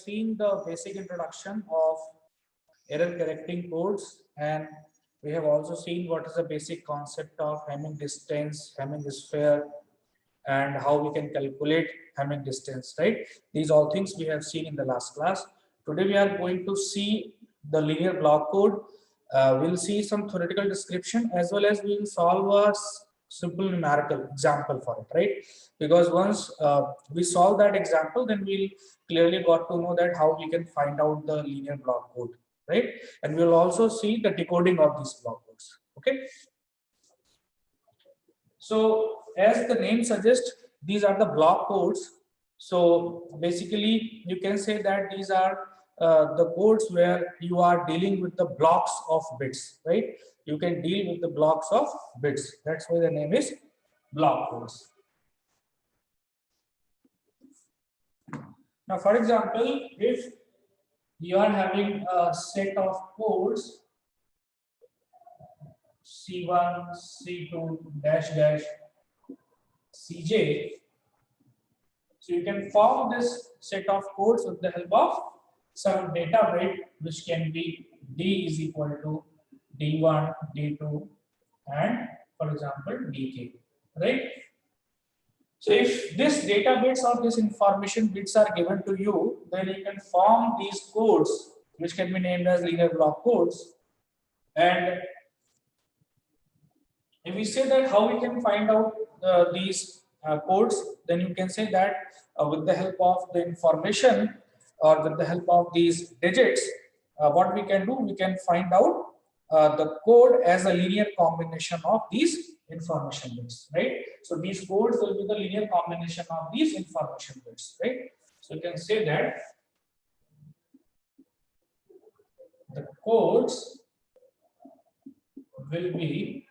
seen the basic introduction of error correcting codes, and we have also seen what is the basic concept of Hamming distance, Hamming sphere, and how we can calculate Hamming distance, right? These all things we have seen in the last class. Today we are going to see the linear block code. We'll see some theoretical description as well as we will solve a simple numerical example for it, right? Because once we solve that example, then we'll clearly got to know that how we can find out the linear block code, right? And we'll also see the decoding of these block codes. Okay. So as the name suggests, these are the block codes. So basically, you can say that these are the codes where you are dealing with the blocks of bits, right? You can deal with the blocks of bits. That's why the name is block codes. Now, for example, if you are having a set of codes C1, C2, dash dash, Cj, so you can form this set of codes with the help of some data bit, which can be D is equal to D1, D2, and for example, Dk, right? So if this data bits or this information bits are given to you, then you can form these codes, which can be named as linear block codes. And if we say that how we can find out these codes, then you can say that with the help of the information or with the help of these digits, what we can do, we can find out the code as a linear combination of these information bits, right? So these codes will be the linear combination of these information bits, right? So you can say that the codes will be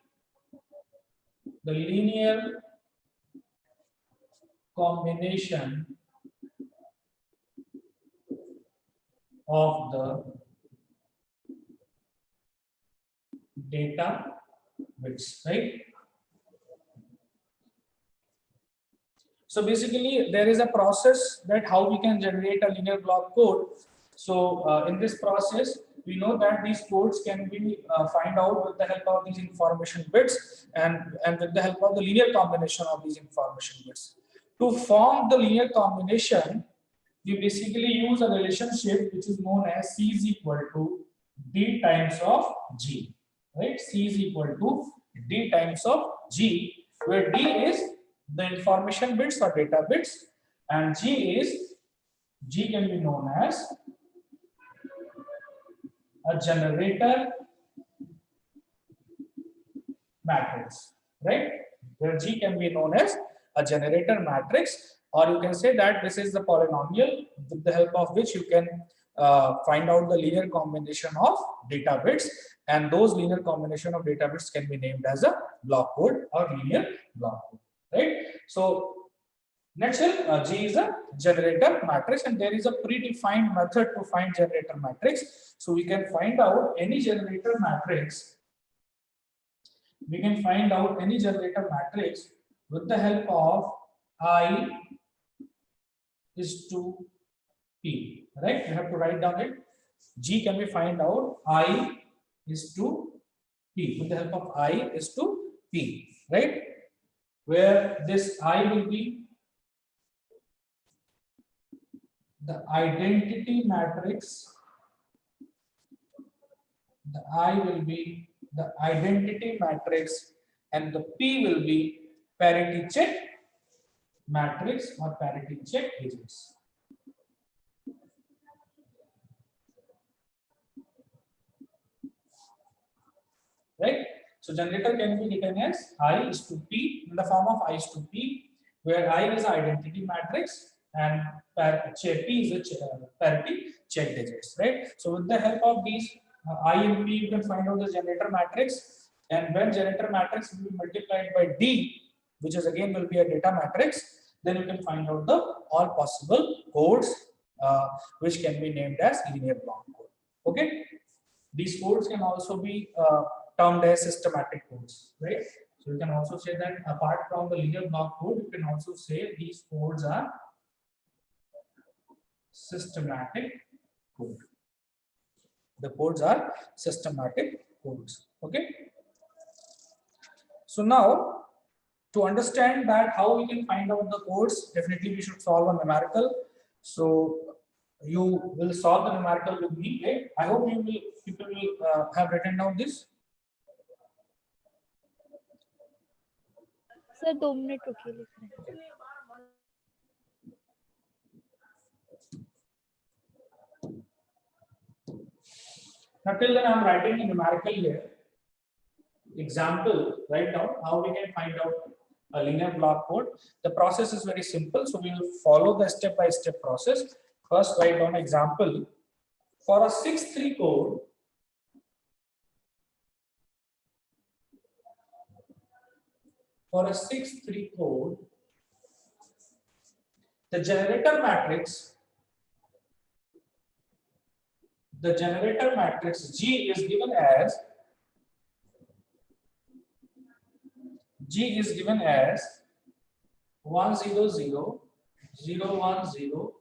the linear combination of the data bits, right? So basically, there is a process that how we can generate a linear block code. So in this process, we know that these codes can be find out with the help of these information bits and with the help of the linear combination of these information bits. To form the linear combination, we basically use a relationship which is known as C is equal to D times of G, right? C is equal to D times of G, where D is the information bits or data bits, and G can be known as a generator matrix, right? Where G can be known as a generator matrix, or you can say that this is the polynomial with the help of which you can find out the linear combination of data bits, and those linear combination of data bits can be named as a block code or linear block code, right? So next, G is a generator matrix, and there is a predefined method to find generator matrix. So we can find out any generator matrix. We can find out any generator matrix with the help of I is to P, right? You have to write down it. G can be find out I is to P with the help of I is to P, right? Where this I will be the identity matrix, the I will be the identity matrix, and the P will be parity check matrix or parity check digits. Right? So generator can be written as I is to P in the form of I is to P, where I is identity matrix and P is a parity check digits, right? So with the help of these I and P, you can find out the generator matrix, and when generator matrix will be multiplied by D, which is again will be a data matrix, then you can find out the all possible codes which can be named as linear block code. Okay, these codes can also be termed as systematic codes, right? So you can also say that apart from the linear block code, you can also say these codes are systematic code. The codes are systematic codes. Okay. So now, to understand that how we can find out the codes, definitely we should solve a numerical. So you will solve the numerical with me. Okay? I hope people will have written down this. Sir 2 minute रुकिए, लिख रहे हैं. Now till then I am writing a numerical here. Example, write down how we can find out a linear block code. The process is very simple, so we will follow the step-by-step process. First, write down example for a 6-3 code. For a 6-3 code, the generator matrix G is given as 1 0 0 0 1 0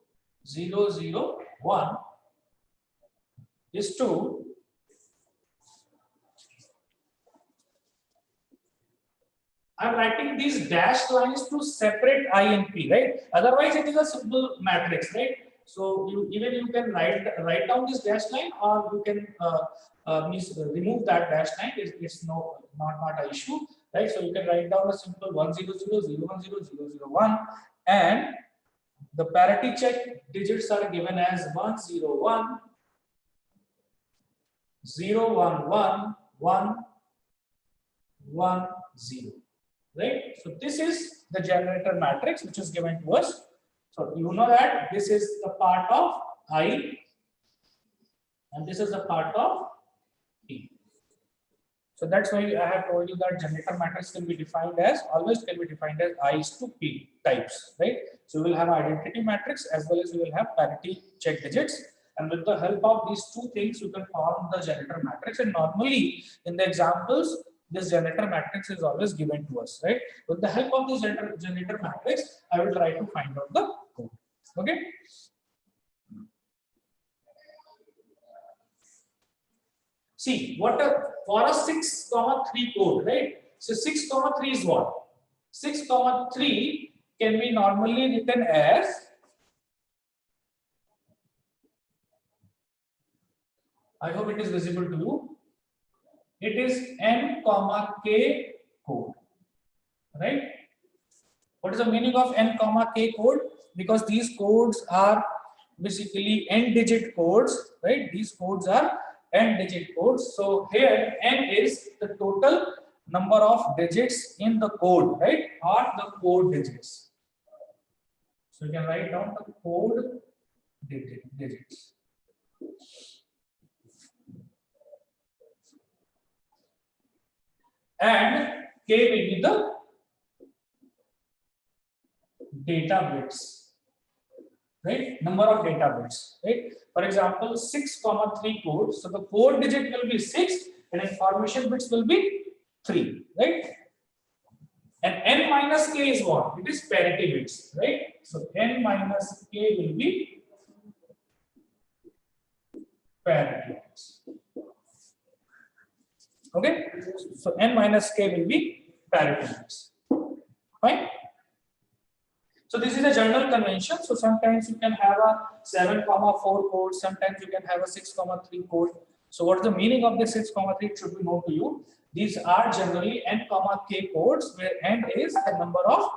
0 0 1 is to I'm writing these dashed lines to separate I and P, right? Otherwise, it is a simple matrix, right? So you can write down this dashed line, or you can remove that dashed line. It's not an issue, right? So you can write down a simple 1 0 0 0 1 0 0 0 1, and the parity check digits are given as 1 0 1 0 1 1 1 1 0. Right, so this is the generator matrix which is given to us. So you know that this is the part of I and this is the part of P. So that's why I have told you that generator matrix can be defined as I is to P types, right? So we will have identity matrix as well as we will have parity check digits, and with the help of these two things you can form the generator matrix. And normally in the examples, this generator matrix is always given to us, right? With the help of this generator matrix, I will try to find out the code. Okay. See for a 6,3 code, right? So 6,3 is what? 6,3 can be normally written as I hope it is visible to you. It is n comma k code, right? What is the meaning of n comma k code? Because these codes are basically n digit codes, right? These codes are n digit codes. So here n is the total number of digits in the code, right? Or the code digits. So you can write down the code digits. And k will be the data bits, right? Number of data bits, right? For example, 6,3 code. So the code digit will be 6 and information bits will be 3, right? And n minus k is what? It is parity bits, right? So n minus k will be parity bits. Okay, so n minus k will be parity bits. Fine. So this is a general convention. So sometimes you can have a 7,4 code, sometimes you can have a 6,3 code. So what is the meaning of this 6,3 should be known to you. These are generally n comma k codes, where n is the number of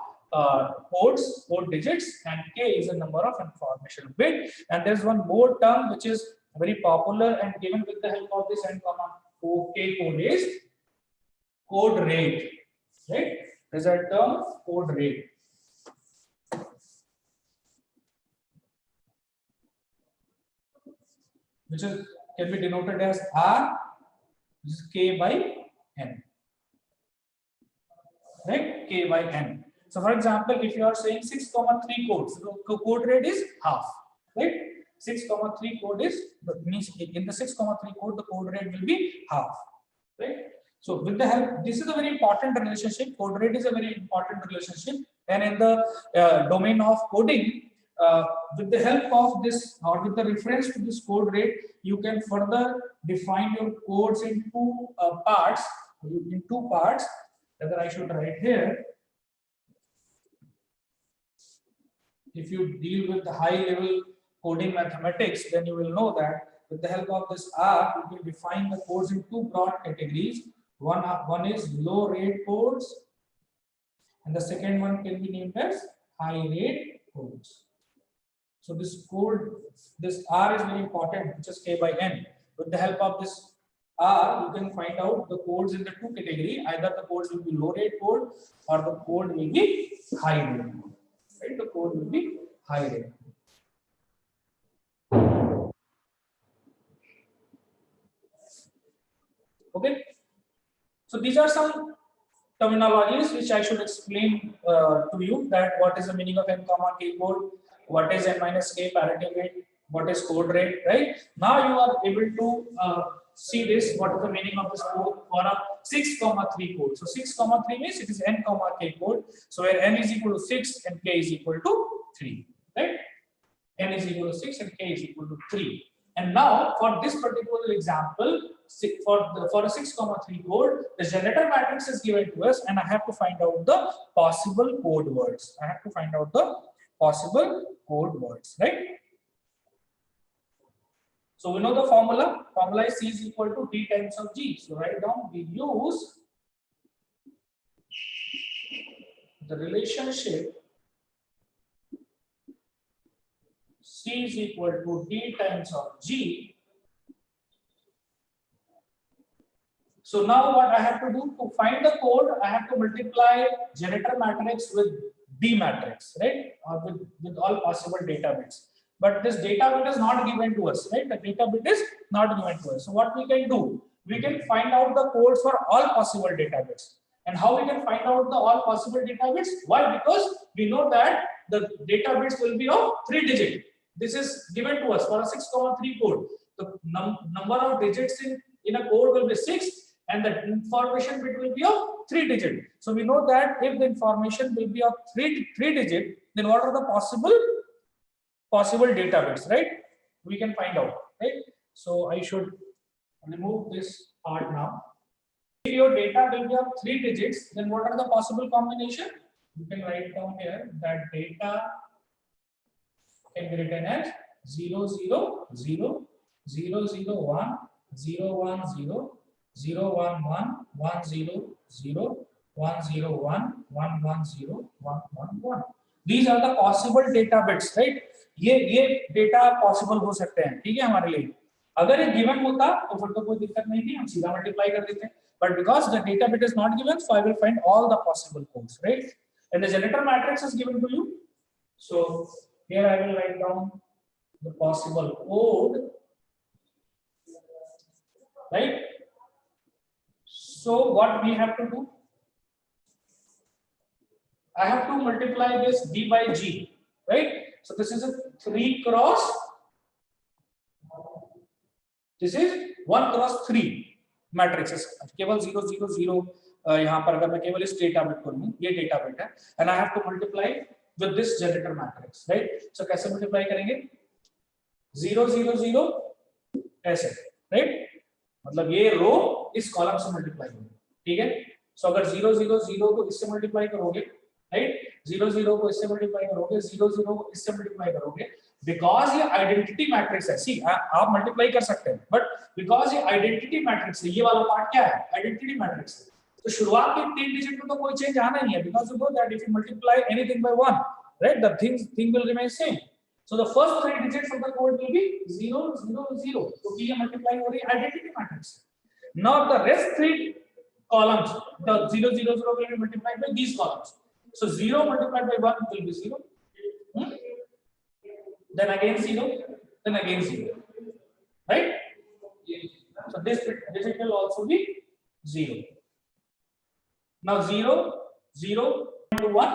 code digits and k is the number of information bit. And there's one more term which is very popular and given with the help of this n comma k code is code rate, right? There's a term code rate. Which is can be denoted as R, which is k by n, right? K by n. So for example, if you are saying 6,3 codes, so the code rate is half, right? 6,3 code is means in the 6,3 code the code rate will be half, right? So with the help, this is a very important relationship. Code rate is a very important relationship, and in the domain of coding, with the help of this or with the reference to this code rate, you can further define your codes in two parts. Whether I should write here. If you deal with the high level coding mathematics, then you will know that with the help of this R, you can define the codes in two broad categories. One is low rate codes, and the second one can be named as high rate codes. So this code, this R is very important, which is K by N. With the help of this R, you can find out the codes in the two category. Either the codes will be low rate code or the code will be high rate code. Right? The code will be high rate. Okay. So these are some terminologies which I should explain to you, that what is the meaning of n comma k code, what is n minus k parity rate, what is code rate, right? Now you are able to see this, what is the meaning of this code for a 6,3 code. So 6,3 means it is n comma k code. So where n is equal to 6 and k is equal to 3, right? N is equal to 6 and k is equal to 3. And now for this particular example, for a 6,3 code, the generator matrix is given to us, and I have to find out the possible code words. Right? So we know the formula. Formula is C is equal to D times of G. So write down, we use the relationship C is equal to D times of G. So now what I have to do to find the code, I have to multiply generator matrix with D matrix, right? Or with all possible data bits. But this data bit is not given to us, right? The data bit is not given to us. So what we can do, we can find out the codes for all possible data bits. And how we can find out the all possible data bits? Why? Because we know that the data bits will be of 3 digit. This is given to us for a 6,3 code. The number of digits in a code will be 6, and the information bit will be of 3 digit. So we know that if the information will be of 3 digit, then what are the possible data bits, right? We can find out, right? So I should remove this part now. If your data will be of 3 digits, then what are the possible combination? You can write down here that data can be written as 0, 0, 0, 0, 0, 1, 0, 1, 0, 0, 1, 1, 1, 0, 0, 1, 0, 1, 1, 1, 0, 1, 1, 1. These are the possible data bits, right? ये data possible हो सकते हैं, ठीक है हमारे लिए. अगर ये गिवन होता तो फिर तो कोई दिक्कत नहीं थी, हम सीधा मल्टीप्लाई कर देते हैं. But because the data bit is not given, so I will find all the possible codes, right? And the generator matrix is given to you. So here I will write down the possible code, right? So what we have to do? I have to multiply this D by G, right? So this is a 3 cross. This is 1 cross 3 matrices. केवल 0, 0, 0 यहाँ पर अगर मैं केवल इस data bit को लूँ, ये डेटा बिट है, and I have to multiply with this generator matrix, right? So कैसे multiply करेंगे? 0, 0, 0 ऐसे, right? मतलब ये रो इस कॉलम से मल्टीप्लाई होगी, ठीक है? सो अगर 0, 0, 0 को इससे मल्टीप्लाई करोगे, राइट? 0, 0 को इससे मल्टीप्लाई करोगे, 0, 0 को इससे मल्टीप्लाई करोगे, बिकॉज ये आइडेंटिटी मैट्रिक्स है. सी आप मल्टीप्लाई कर सकते हैं, बट बिकॉज ये आइडेंटिटी मैट्रिक्स है, ये वाला पार्ट क्या है? आइडेंटिटी मैट्रिक्स है. तो शुरुआत के 3 डिजिट में तो कोई चेंज आना नहीं है, because you know that if you multiply anything bye 1, right, the thing will remain same. So the first 3 digits of the code will be 0, 0, 0. So we are multiplying over the identity matrix. Now the rest 3 columns, the 0, 0, 0 will be multiplied by these columns. So 0 multiplied by 1 will be 0. Then again 0. Then again 0. Right? So this digit will also be 0. Now 0, 0 to 1,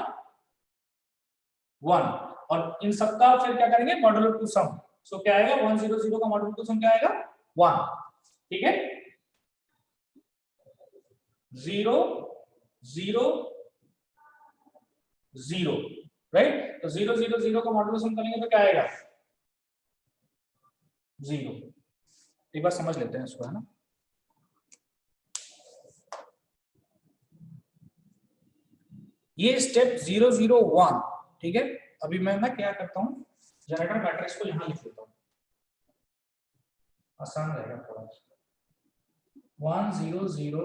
1. और इन सबका फिर क्या करेंगे? Modulo to some. सो क्या आएगा? 1, 0, 0 का modulo to some क्या आएगा? 1. ठीक है? 0, 0, 0. राइट। तो 0 0 0 का मॉड्यूलेशन करेंगे तो क्या आएगा 0। एक बार समझ लेते हैं इसको, है ना। ये स्टेप 0 0 1, ठीक है। अभी मैं ना क्या करता हूँ, जनरेटर मैट्रिक्स को यहाँ लिख लेता हूँ, आसान रहेगा थोड़ा। 1 0 0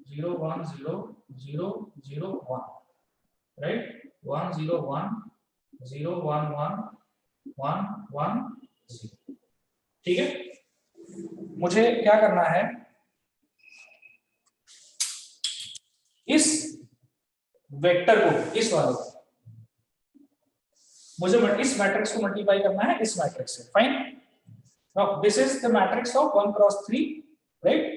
0 1 0 0 0 1, राइट। 1 0 1 0 1 1 1 1 0, ठीक है। मुझे क्या करना है, इस वेक्टर को, इस वाले को, मुझे इस मैट्रिक्स को मल्टीप्लाई करना है इस मैट्रिक्स से, fine. Now this is the matrix of 1 cross 3, right.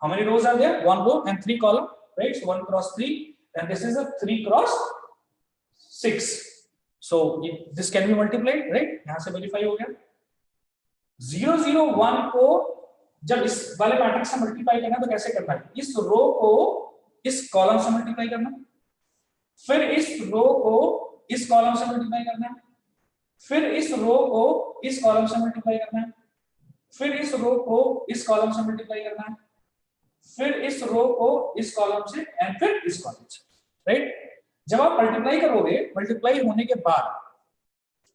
How many rows are there? 1 row and 3 column, right? So 1 cross 3, and this is a 3 cross 6. So this can be multiplied, right? यहाँ से verify हो गया। 0 0 1 को जब इस वाले matrix से multiply करना तो कैसे करना है, इस रो को इस कॉलम से मल्टीप्लाई करना, फिर इस रो को इस कॉलम से मल्टीप्लाई करना है, फिर इस रो को इस कॉलम से मल्टीप्लाई करना है, फिर इस रो को इस कॉलम से मल्टीप्लाई करना है, फिर इस रो को इस कॉलम से, एंड फिर इस कॉलम से, राइट। जब आप मल्टीप्लाई करोगे, मल्टीप्लाई होने के बाद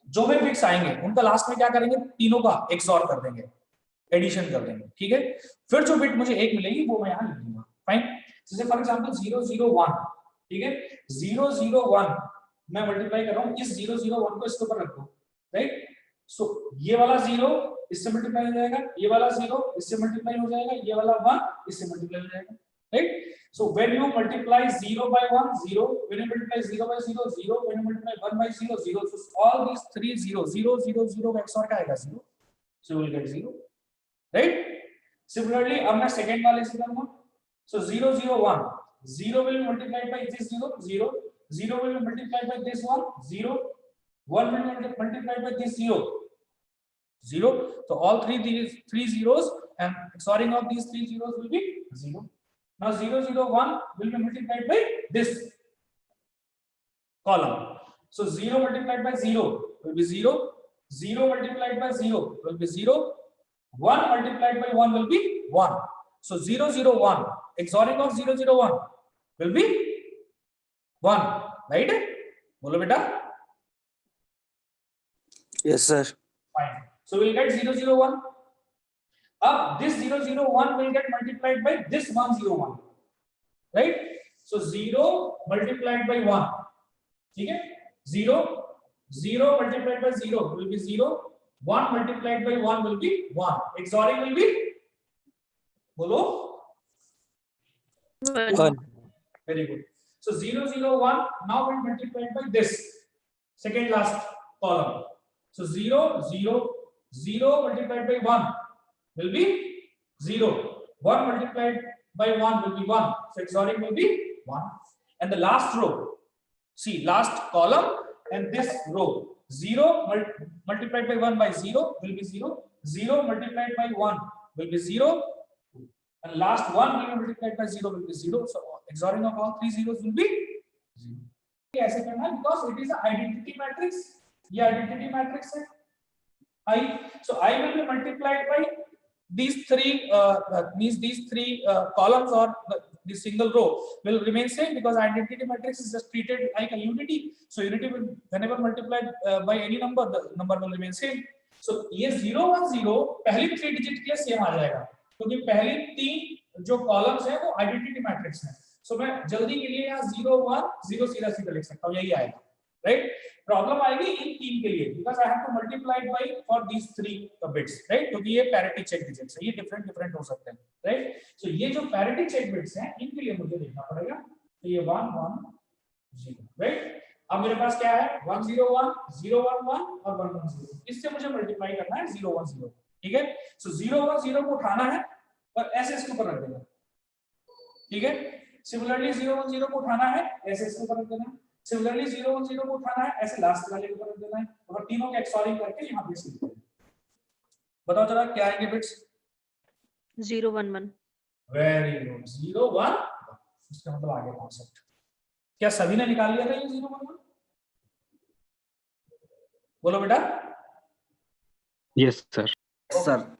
जो भी बिट्स आएंगे उनका लास्ट में क्या करेंगे, तीनों का XOR कर देंगे, एडिशन कर देंगे, ठीक है। फिर जो बिट मुझे 1 मिलेगी वो मैं यहाँ लिख दूंगा, फाइन। जैसे फॉर एग्जांपल 0 0 1, ठीक है। 0 0 1 मैं मल्टीप्लाई कर रहा हूँ, इस 0 0 1 को इसके ऊपर रख दो, राइट। सो ये वाला 0 इससे मल्टीप्लाई हो जाएगा, ये वाला 0 इससे मल्टीप्लाई हो जाएगा, ये वाला 1 इससे मल्टीप्लाई हो जाएगा, right. So when you multiply 0 by 1 0, when you multiply 0 by 0 0, when you multiply 1 by 0 0, so all these 3 0 0 0 0 का XOR क्या आएगा 0, so you will get 0, right। Similarly अब मैं सेकंड वाले से करूंगा, so 0 0 1 0 will be multiplied by this 0 0, 0 will be multiplied by this 1 0, 1 will be multiplied by this 0 0, so all three zeros and XORing of these 3 zeros will be 0. Now 0 0 1 will be multiplied by this column, so 0 multiplied by 0 will be 0, 0 multiplied by 0 will be 0, 1 multiplied by 1 will be 1, so 0 0 1 XORing of 0 0 1 will be 1, right? बोलो बेटा। Yes sir. Fine. So we'll get 0 0 1. Up this 0 0 1 will get multiplied by this 1 0 1, right? So 0 multiplied by 1, ठीक है। 0 0 multiplied by 0 will be 0, 1 multiplied by 1 will be 1, XORing will be, बोलो 1. very good। So 0 0 1 now will multiplied by this second last column, so 0 0 0 multiplied by 1 will be 0, 1 multiplied by 1 will be 1, so XORing will be 1, and the last row, see last column and this row, 0 multiplied by 1 by 0 will be 0, 0 multiplied by 1 will be 0, and last 1 will be multiplied by 0 will be 0, so XORing of all 3 zeros will be 0। ऐसे करना है because it is an identity matrix, ये identity matrix है I, so I will be multiplied by these three columns, or the single row will remain same because identity matrix is just treated like a unity, so unity will whenever multiplied by any number, the number will remain same, so ये 0 1 0 पहली 3 digit के लिए same आ जाएगा क्योंकि पहली 3 जो columns है वो आइडेंटिटी मैट्रिक्स है, सो मैं जल्दी के लिए यहाँ 0 1 0 सीधा सीधा लिख सकता हूँ, यही आएगा, राइट। प्रॉब्लम आएगी इन 3 के लिए because I have to multiply by for these 3 bits, right, क्योंकि ये पैरिटी चेक डिजिट्स है, ये डिफरेंट हो सकते हैं, राइट। सो ये जो पैरिटी चेक बिट्स हैं इनके लिए मुझे लिखना पड़ेगा, तो ये 1 1 0, राइट। अब मेरे पास क्या है 1 0 1 0 1 1 और 1 1 0, इससे मुझे मल्टीप्लाई करना है 0 1 0, ठीक है। सो 0 1 0 को उठाना है और ऐसे इसके ऊपर रख देना, ठीक है। सिमिलरली 0 1 0 को उठाना है ऐसे इसके ऊपर रख देना है, सिमिलरली 0 1 0 को उठाना है ऐसे लास्ट वाले के ऊपर रख देना है, और तीनों के XORing करके यहाँ पे लिख देना। बताओ जरा क्या आएंगे बिट्स? 0 1 1। वेरी गुड, 0 1 1, इसका मतलब आ गया कॉन्सेप्ट। क्या सभी ने निकाल लिया था ये 0 1 1? बोलो बेटा। Yes sir. सर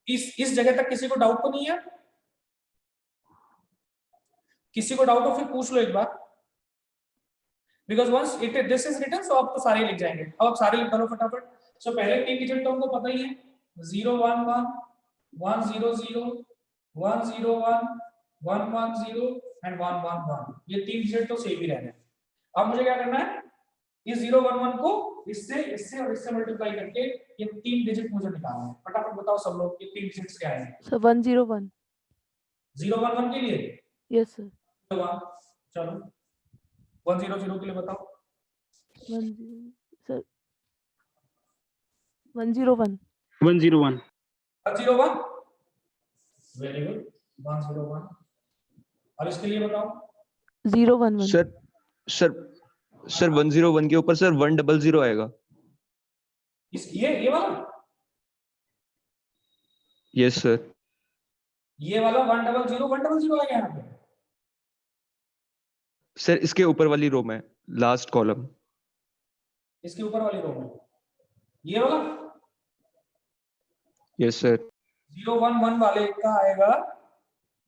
इस जगह तक किसी को डाउट तो नहीं है? किसी को डाउट हो फिर पूछ लो एक बार, because once it this is written so आप तो सारे लिख जाएंगे। अब आप सारे लिख लो फटाफट। सो पहले 3 डिजिट तो हमको पता ही है, 0 1 1 1 0 0 1 0 1 1 1 0 एंड 1 1 1। ये 3 डिजिट तो सेम ही रह रहे हैं। अब मुझे क्या करना है, इस 0 1 1 को इससे इससे और इससे मल्टीप्लाई करके ये 3 डिजिट मुझे निकालना है। फटाफट बताओ सब लोग, ये 3 डिजिट्स क्या हैं? सर 101। 0 1 1 के लिए यस सर। चलो 1 0 0 के लिए बताओ। 10 सर 101। 101। 1 0 1 very good 1 0 1। और इसके लिए बताओ। 011। सर 101 के ऊपर सर 100 आएगा। इस ये वाला यस सर। ये वाला 100 आ गया यहाँ पे। सर इसके ऊपर वाली रो में लास्ट कॉलम। इसके ऊपर वाली रो में ये वाला यस सर। 011 वाले का आएगा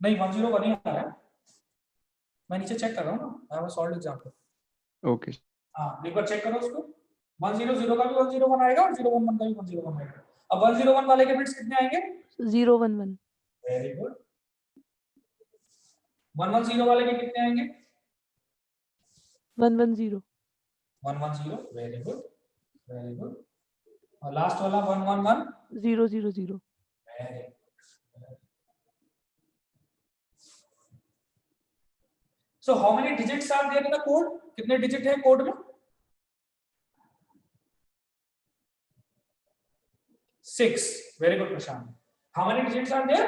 नहीं, 101 ही आ रहा है। मैं नीचे चेक कर रहा हूँ ना, I have solved example. Okay. हाँ एक बार चेक करो उसको। 100 का भी 101 आएगा और 011 का भी 101 आएगा। अब 101 वाले के बिट्स कितने आएंगे? 011। Very good. 110 वाले के कितने आएंगे? 110। 110 वेरी गुड वेरी गुड। और लास्ट वाला 111 000। Very good. So how many digits are there in the code? कितने डिजिट है कोड में? 6 very good Prashant. How many digits are there?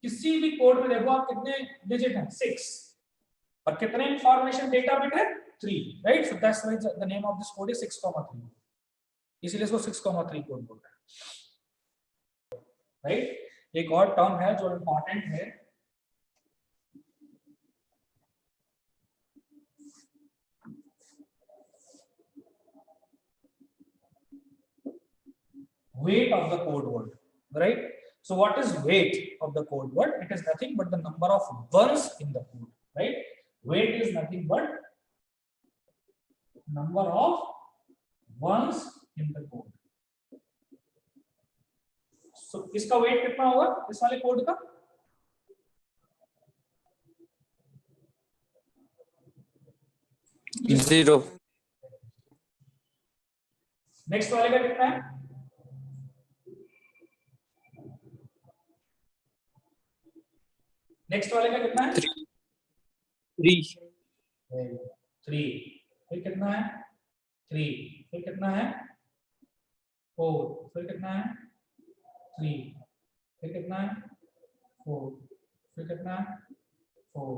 किसी भी कोड में देखो आप कितने डिजिट हैं? 6। और कितने इंफॉर्मेशन डेटा बिट है? 3 right. So that's why the name of this code is 6,3। इसीलिए इसको 6,3 कोड बोलते हैं राइट। एक और टर्म है जो इंपॉर्टेंट है, weight of the code word, right? So what is weight of the code word? It is nothing but the number of ones in the code, right? Weight is nothing but number of ones in the code. So इसका weight कितना होगा इस वाले code का? Zero. Next वाले का कितना है? नेक्स्ट वाले का कितना है? 3। 3। फिर कितना है? 3। फिर कितना है? 4। फिर कितना है? 3। फिर कितना है? 4। फिर कितना है? 4।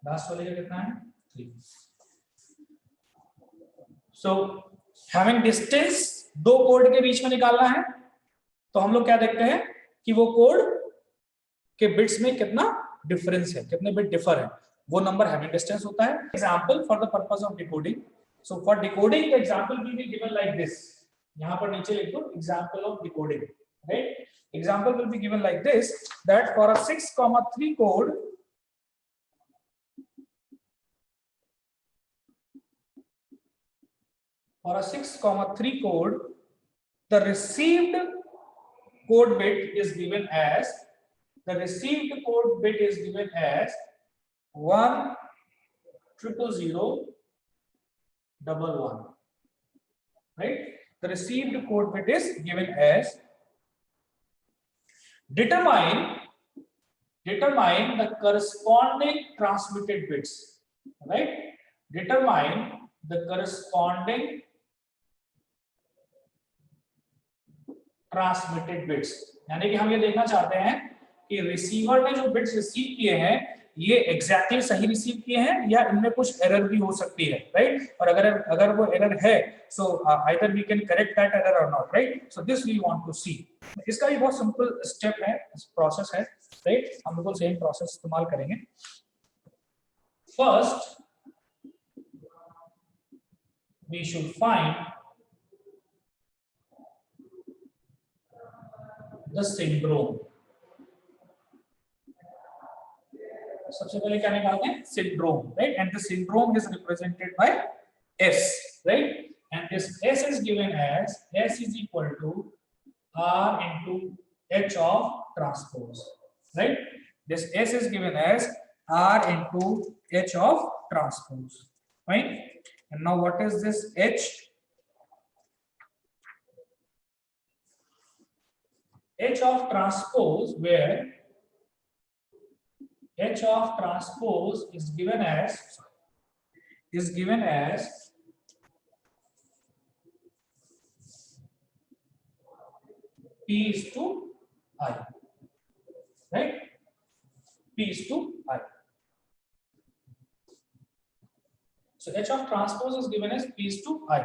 लास्ट वाले का कितना है? 3। सो हैविंग डिस्टेंस दो कोड के बीच में निकालना है, तो हम लोग क्या देखते हैं कि वो कोड के बिट्स में कितना डिफरेंस है, कितने बिट डिफर है, वो नंबर हैविंग डिस्टेंस होता है। Example for the purpose of decoding, so for decoding the example will be given like this. यहां पर नीचे लिख दो example of decoding, right. Example will be given like this that for a 6,3 code, for a 6,3 code, the received code bit is given as 1000011, right? The received code bit is given as determine the corresponding transmitted bits, right? Determine the corresponding transmitted bits, यानी कि हम ये देखना चाहते हैं कि receiver ने जो बिट्स रिसीव किए हैं ये एग्जैक्टली सही रिसीव किए हैं या इनमें कुछ एरर भी हो सकती है, राइट। और अगर वो एरर है so either we can correct that error और not, right. So this we want to see. इसका भी बहुत सिंपल स्टेप है, प्रोसेस है, राइट। हम बिल्कुल सेम प्रोसेस इस्तेमाल करेंगे। First we should find the syndrome. सबसे पहले क्या निकालते हैं? Syndrome, right? And the syndrome is represented by S, right? And this S is given as S is equal to R into H of transpose, right? This S is given as R into H of transpose, right? And now what is this H? H of transpose, where H of transpose is given as P is to I, right? P is to I. So H of transpose is given as P is to I.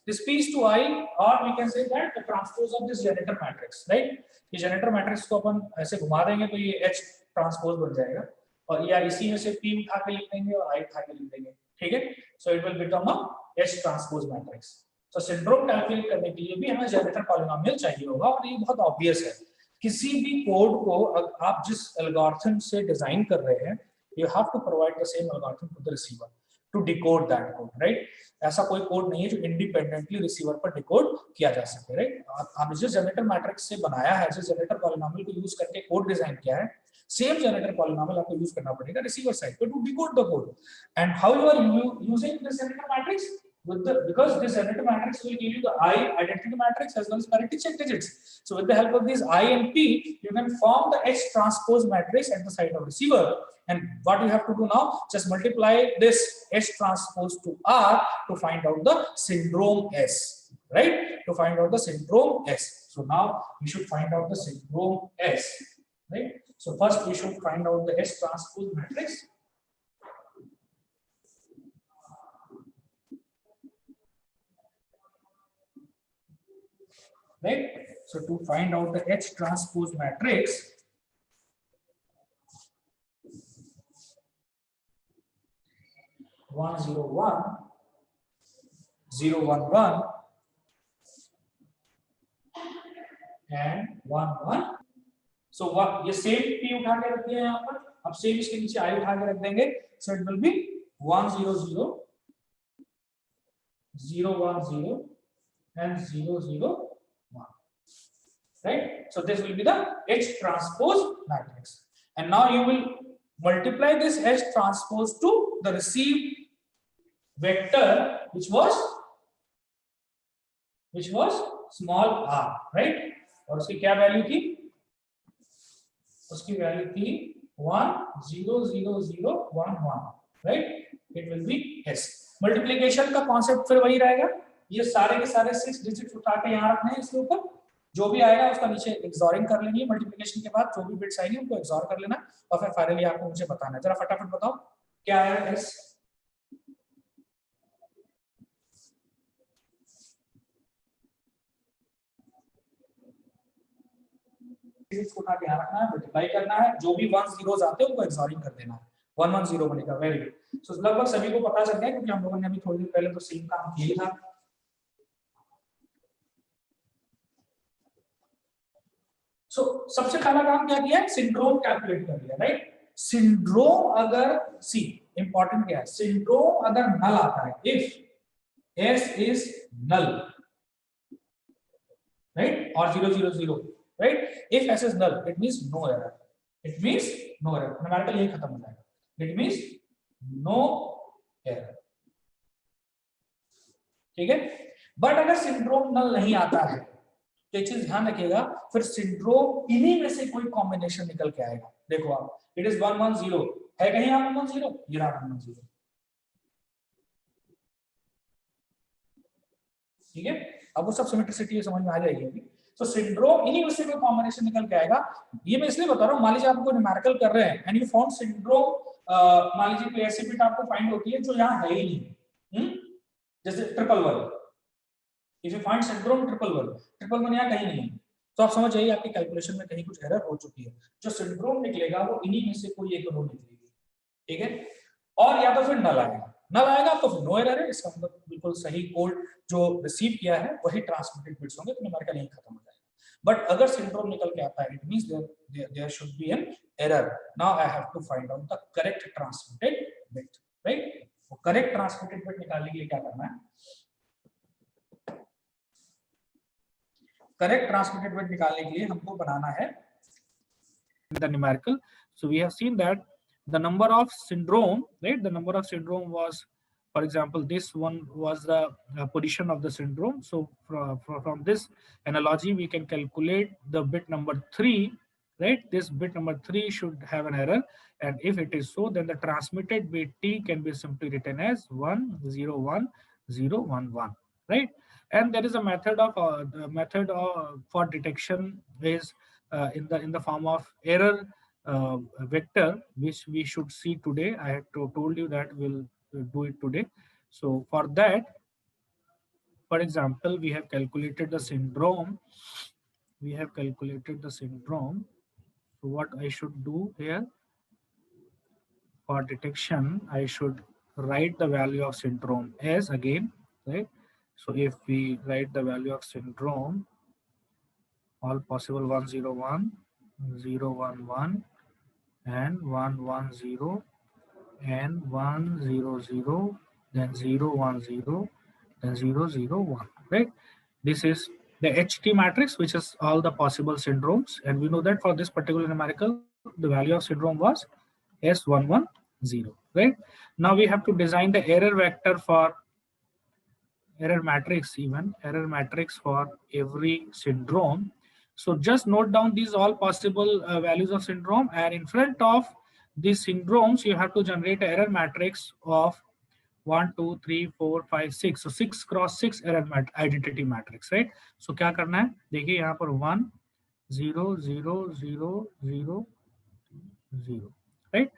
This P is to I, or we can say that the transpose of this generator matrix, right? ये generator matrix को अपन ऐसे घुमा देंगे तो ये H transpose बन जाएगा, और या इसी में से P उठा के लिख देंगे और I उठा के लिख देंगे, ठीक है? So it will become a H transpose matrix. तो सिंड्रोम कैलकुलेट करने के लिए भी हमें जनरेटर पॉलिनोमियल चाहिए होगा, और ये बहुत ऑब्वियस है। किसी भी कोड को आप जिस एल्गोरिथम से डिजाइन कर रहे हैं, you have to provide the same algorithm to the receiver to decode that code, right? ऐसा कोई कोड नहीं है जो इंडिपेंडेंटली रिसीवर पर डिकोड किया जा सके, राइट? आप जिस जनरेटर मैट्रिक्स से बनाया है, जिस जनरेटर पॉलिनोमियल को यूज करके कोड डिजाइन किया है, सेम जनरेटर पॉलिनोमियल आपको यूज करना पड़ेगा रिसीवर साइड पे to decode the code. And how you are using this generator matrix? Because this generator matrix will give you the I identity matrix as well as parity check digits. So with the help of these I and P, you can form the H transpose matrix at the side of receiver. And what you have to do now, just multiply this H transpose to R to find out the syndrome S, right? To find out the syndrome S. So now we should find out the syndrome S, right? So first we should find out the H transpose matrix. Right? So to find out the H transpose matrix, (1 0 1 0 1 1) and 1 1. So what ये same P उठा के रख दिया यहाँ पर, अब same इसके नीचे I उठा के रख देंगे, so it will be 1 0 0 0 1 0 and 0 0 1. Right? So this will be the H transpose matrix, and now you will multiply this H transpose to the received vector, which was small r, right? और उसकी क्या value थी? उसकी value थी 1 0 0 0 1 1, right? It will be S. Multiplication का concept फिर वही रहेगा, ये सारे के सारे 6 डिजिट उठा के यहाँ रखने हैं, इसके ऊपर जो भी आएगा उसका नीचे एक्सॉरिंग कर लेनी है। मल्टीप्लिकेशन के बाद जो भी बिट्स आएंगे उनको एक्सॉर कर लेना, और फिर फाइनली आपको मुझे बताना है। जरा फटाफट बताओ क्या आया एस? को उठा के यहाँ रखना है, मल्टीप्लाई करना है, जो भी 1 zeros आते हैं उनको एक्सॉरिंग कर देना है, 1 1 0 बनेगा। Very good. सो लगभग सभी को पता चल गया, क्योंकि हम लोगों ने अभी थोड़ी देर पहले तो सेम काम किया था। So, सबसे पहला काम क्या किया? सिंड्रोम कैलकुलेट कर लिया, राइट? सिंड्रोम अगर सी इंपॉर्टेंट क्या है, सिंड्रोम अगर नल आता है, if S is null, right, or 0 0 0, right? If S is null, it means no error. It means no error. Numerical यही खत्म हो जाएगा. It means no error. ठीक है? बट अगर सिंड्रोम नल नहीं आता है, तो एक चीज ध्यान रखिएगा, फिर सिंड्रोम इन्हीं में से कोई कॉम्बिनेशन निकल के आएगा। देखो आप, इट इज 1 1 0 है कहीं, यहाँ 1 1 0, ये रहा 1 1 0, ठीक है? अब वो सब सिमेट्रिसिटी समझ में आ जाएगी अभी। तो सिंड्रोम इन्हीं में से कोई कॉम्बिनेशन निकल के आएगा। ये मैं इसलिए बता रहा हूँ, मान लीजिए आपको न्यूमेरिकल कर रहे हैं एंड यू फाउंड सिंड्रोम, मान लीजिए कोई ऐसी बिट आपको फाइंड होती है जो यहाँ है ही नहीं, जैसे 1 1 1। If you find syndrome 1 1 1 यहाँ कहीं नहीं है, तो आप समझ जाइए आपकी कैलकुलेशन में कहीं कुछ एरर हो चुकी है। जो सिंड्रोम निकलेगा वो इन्हीं में से कोई एक रो निकलेगी, ठीक है? और या तो फिर नल आएगा, नल आएगा तो फिर नो एरर है, इसका मतलब बिल्कुल सही कोड जो रिसीव किया है वही ट्रांसमिटेड बिट्स होंगे, तो न्यूमेरिकल यही खत्म हो जाएगा। But अगर syndrome निकल के आता है, it means there should be an error. Now I have to find out the correct transmitted bit, right? तो correct transmitted bit निकालने के लिए क्या करना है? Correct transmitted bit निकालने के लिए हमको बनाना है the numerical. So we have seen that the number of syndrome, right? The number of syndrome was, for example, this one was the position of the syndrome. So from this analogy, we can calculate the bit number 3, right? This bit number 3 should have an error. And if it is so, then the transmitted bit T can be simply written as 101011, right? And there is a method of for detection is in the form of error vector, which we should see today. I had told you that we'll do it today. So for that, for example, we have calculated the syndrome. So what I should do here for detection, I should write the value of syndrome as again, right? So if we write the value of syndrome, all possible 101, 011, and 110, and 100, then 010, then 001, right? This is the HT matrix, which is all the possible syndromes. And we know that for this particular numerical, the value of syndrome was S110, right? Now we have to design the error vector for error matrix for every syndrome. So just note down these all possible values of syndrome, and in front of these syndromes, you have to generate an error matrix of 1, 2, 3, 4, 5, 6. So 6 cross 6 error identity matrix, right? So क्या करना है? देखिए यहाँ पर 1, 0, 0, 0, 0, 0, right?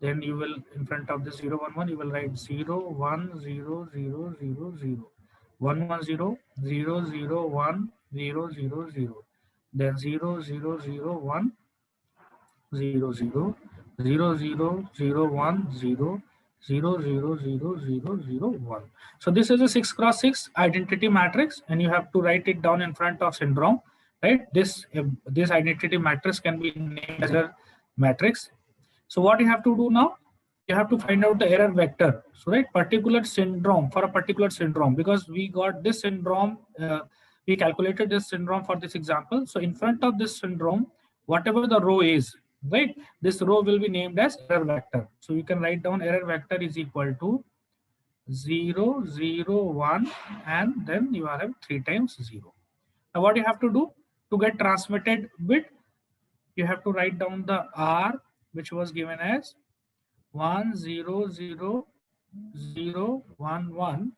Then you will, in front of this 011, you will write 0, 1, 0, 0, 0, 0, 110, 0, 0, 1, 0, 0, 0. Then 0, 0, 0, 1, 0, 0, 0, 0, 0, 1, 0, 0, 0, 0, 0, 0, 1. So this is a 6 cross 6 identity matrix, and you have to write it down in front of syndrome, right? This identity matrix can be named as a matrix. So what you have to do now? You have to find out the error vector. So right, particular syndrome for a particular syndrome, because we got this syndrome, we calculated this syndrome for this example. So in front of this syndrome, whatever the row is, right, this row will be named as error vector. So you can write down error vector is equal to 0, 0, 1, and then you have 3 times 0. Now what you have to do to get transmitted bit, you have to write down the R, which was given as 1, 0, 0, 0, 1, 1.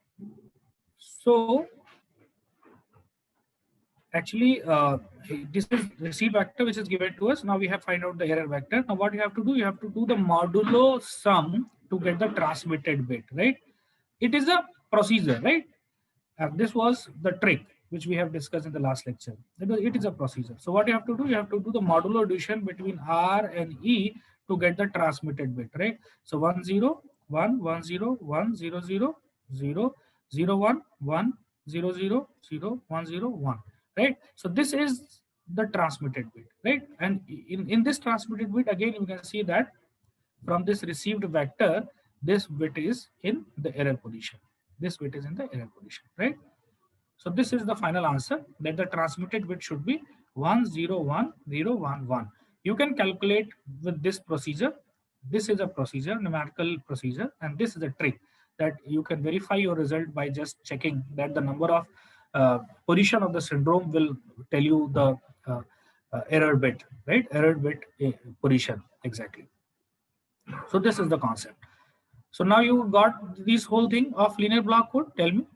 So actually, this is receive vector which is given to us. Now we have find out the error vector. Now what you have to do? You have to do the modulo sum to get the transmitted bit, right? It is a procedure, right? This was the trick which we have discussed in the last lecture. It is a procedure. So what you have to do? You have to do the modulo addition between R and E to get the transmitted bit, right? So 1, 0, 1, 1, 0, 1, 0, 0, 0, 0, 1, 1, 0, 0, 0, 1, 0, 1, right? So this is the transmitted bit, right? And in this transmitted bit, again, you can see that from this received vector, this bit is in the error position. This bit is in the error position, right? So this is the final answer, that the transmitted bit should be 101011. You can calculate with this procedure. This is a procedure, numerical procedure, and this is a trick that you can verify your result by just checking that the number of position of the syndrome will tell you the error bit, right? Error bit position, exactly. So this is the concept. So now you got this whole thing of linear block code. Tell me.